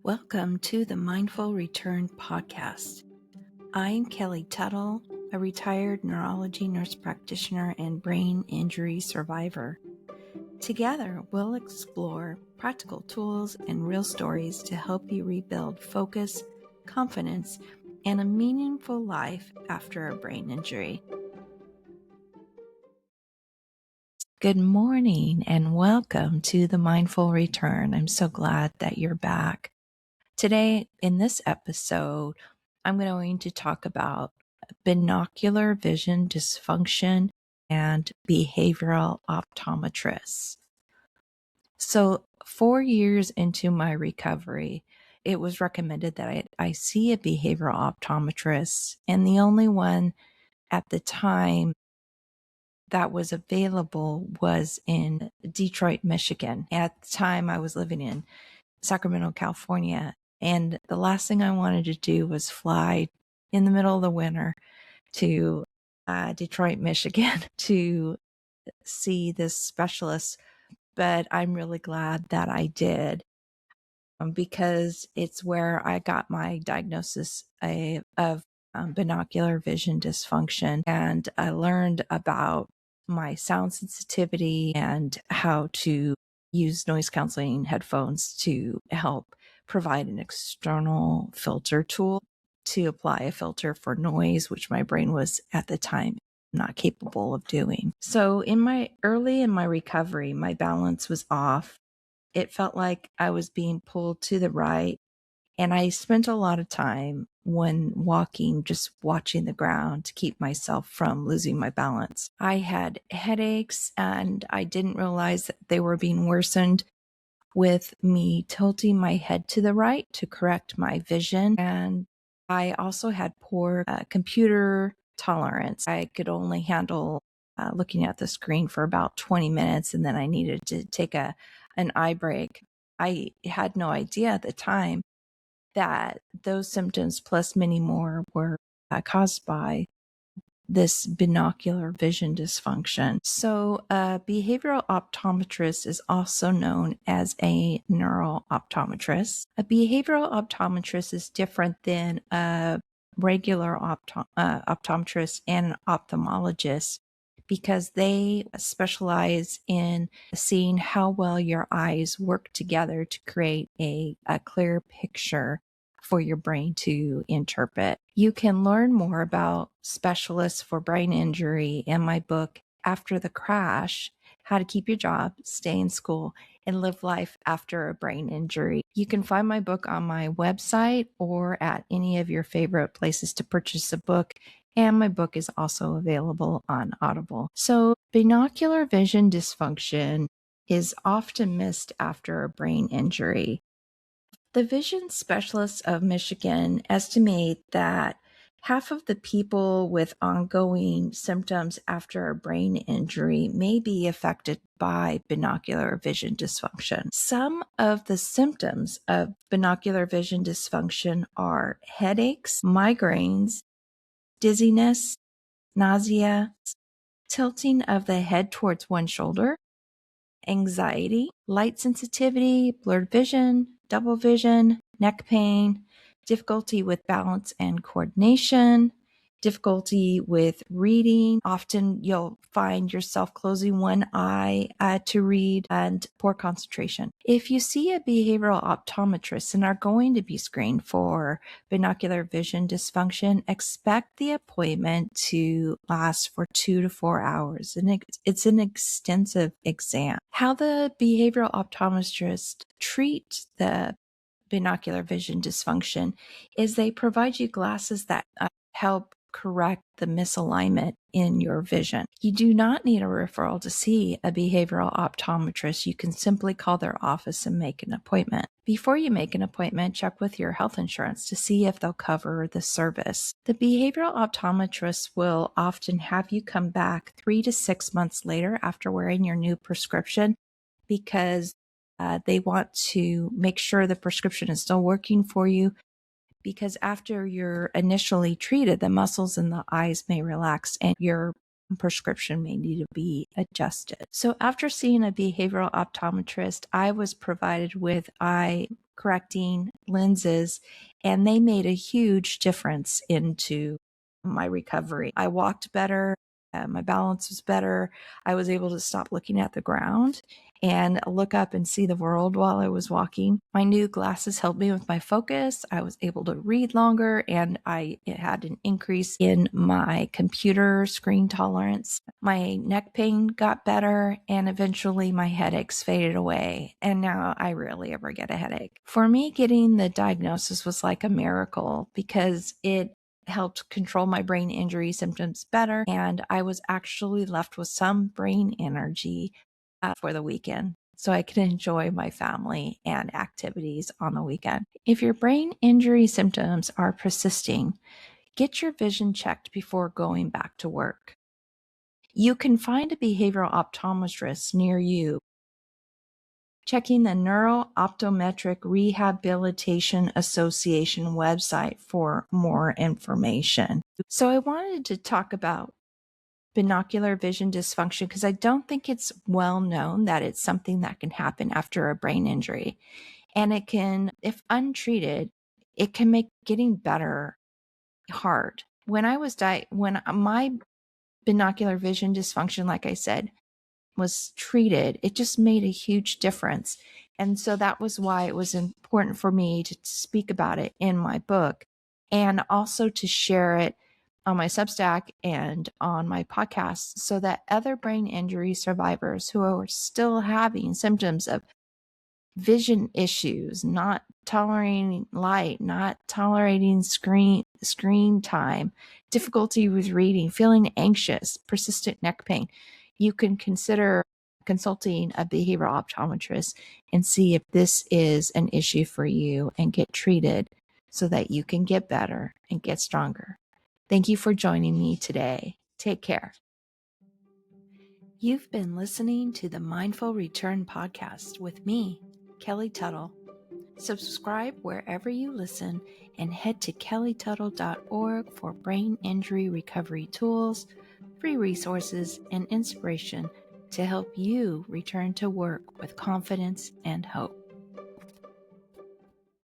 Welcome to the Mindful Return podcast. I'm Kelly Tuttle, a retired neurology nurse practitioner and brain injury survivor. Together, we'll explore practical tools and real stories to help you rebuild focus, confidence, and a meaningful life after a brain injury. Good morning and welcome to the Mindful Return. I'm so glad that you're back. Today, in this episode, I'm going to talk about binocular vision dysfunction and behavioral optometrists. So 4 years into my recovery, it was recommended that I see a behavioral optometrist, and the only one at the time that was available was in Detroit, Michigan. At the time, I was living in Sacramento, California. And the last thing I wanted to do was fly in the middle of the winter to Detroit, Michigan to see this specialist. But I'm really glad that I did because it's where I got my diagnosis of binocular vision dysfunction. And I learned about my sound sensitivity and how to use noise canceling headphones to help provide an external filter tool to apply a filter for noise, which my brain was at the time not capable of doing. So early in my recovery, my balance was off. It felt like I was being pulled to the right. And I spent a lot of time when walking, just watching the ground to keep myself from losing my balance. I had headaches and I didn't realize that they were being worsened with me tilting my head to the right to correct my vision. And I also had poor computer tolerance. I could only handle looking at the screen for about 20 minutes, and then I needed to take an eye break. I had no idea at the time that those symptoms plus many more were caused by this binocular vision dysfunction. So a behavioral optometrist is also known as a neuro-optometrist. A behavioral optometrist is different than a regular optometrist and an ophthalmologist because they specialize in seeing how well your eyes work together to create a clear picture for your brain to interpret. You can learn more about specialists for brain injury in my book, After the Crash: How to Keep Your Job, Stay in School, and Live Life After a Brain Injury. You can find my book on my website or at any of your favorite places to purchase a book. And my book is also available on Audible. So binocular vision dysfunction is often missed after a brain injury. The vision specialists of Michigan estimate that half of the people with ongoing symptoms after a brain injury may be affected by binocular vision dysfunction. Some of the symptoms of binocular vision dysfunction are headaches, migraines, dizziness, nausea, tilting of the head towards one shoulder, anxiety, light sensitivity, blurred vision, double vision, neck pain, difficulty with balance and coordination, difficulty with reading. Often you'll find yourself closing one eye to read, and poor concentration. If you see a behavioral optometrist and are going to be screened for binocular vision dysfunction, expect the appointment to last for 2 to 4 hours. And it's an extensive exam. How the behavioral optometrists treat the binocular vision dysfunction is they provide you glasses that help correct the misalignment in your vision. You do not need a referral to see a behavioral optometrist. You can simply call their office and make an appointment. Before you make an appointment, check with your health insurance to see if they'll cover the service. The behavioral optometrist will often have you come back 3 to 6 months later after wearing your new prescription because they want to make sure the prescription is still working for you, because after you're initially treated, the muscles in the eyes may relax and your prescription may need to be adjusted. So after seeing a behavioral optometrist, I was provided with eye correcting lenses, and they made a huge difference into my recovery. I walked better. My balance was better. I was able to stop looking at the ground and look up and see the world while I was walking. My new glasses helped me with my focus. I was able to read longer, and it had an increase in my computer screen tolerance. My neck pain got better, and eventually my headaches faded away. And now I rarely ever get a headache. For me, getting the diagnosis was like a miracle because it helped control my brain injury symptoms better, and I was actually left with some brain energy for the weekend, so I could enjoy my family and activities on the weekend. If your brain injury symptoms are persisting, get your vision checked before going back to work. You can find a behavioral optometrist near you checking the Neuro-Optometric Rehabilitation Association website for more information. So I wanted to talk about binocular vision dysfunction because I don't think it's well known that it's something that can happen after a brain injury. And it can, if untreated, it can make getting better hard. When my binocular vision dysfunction, like I said, was treated, it just made a huge difference. And so that was why it was important for me to speak about it in my book and also to share it on my Substack and on my podcast so that other brain injury survivors who are still having symptoms of vision issues, not tolerating light, not tolerating screen time, difficulty with reading, feeling anxious, persistent neck pain, you can consider consulting a behavioral optometrist and see if this is an issue for you and get treated so that you can get better and get stronger. Thank you for joining me today. Take care. You've been listening to the Mindful Return podcast with me, Kelly Tuttle. Subscribe wherever you listen and head to kellytuttle.org for brain injury recovery tools, free resources, and inspiration to help you return to work with confidence and hope.